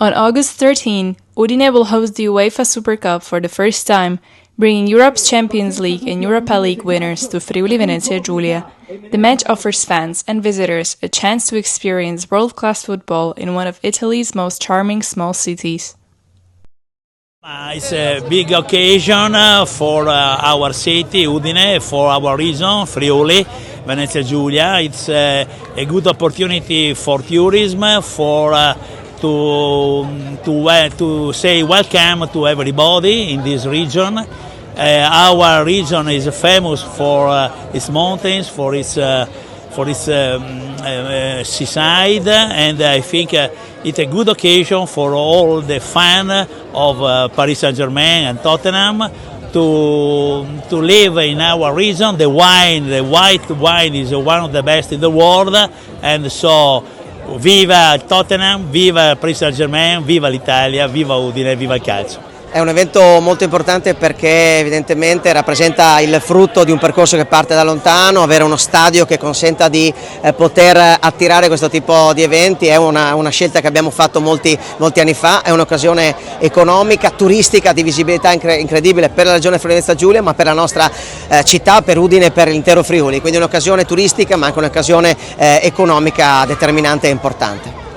On August 13, Udine will host the UEFA Super Cup for the first time, bringing Europe's Champions League and Europa League winners to Friuli Venezia Giulia. The match offers fans and visitors a chance to experience world-class football in one of Italy's most charming small cities. It's a big occasion for our city, Udine, for our region, Friuli Venezia Giulia. It's a good opportunity for tourism, to say welcome to everybody in this region. Our region is famous for its mountains, for its seaside, and I think it's a good occasion for all the fans of Paris Saint-Germain and Tottenham to live in our region. The white wine is one of the best in the world, and so viva Tottenham, viva Paris Saint-Germain, viva l'Italia, viva Udine, viva il calcio. È un evento molto importante perché evidentemente rappresenta il frutto di un percorso che parte da lontano. Avere uno stadio che consenta di poter attirare questo tipo di eventi è una scelta che abbiamo fatto molti anni fa, è un'occasione economica, turistica, di visibilità incredibile per la regione Friuli Venezia Giulia, ma per la nostra città, per Udine e per l'intero Friuli, quindi un'occasione turistica ma anche un'occasione economica determinante e importante.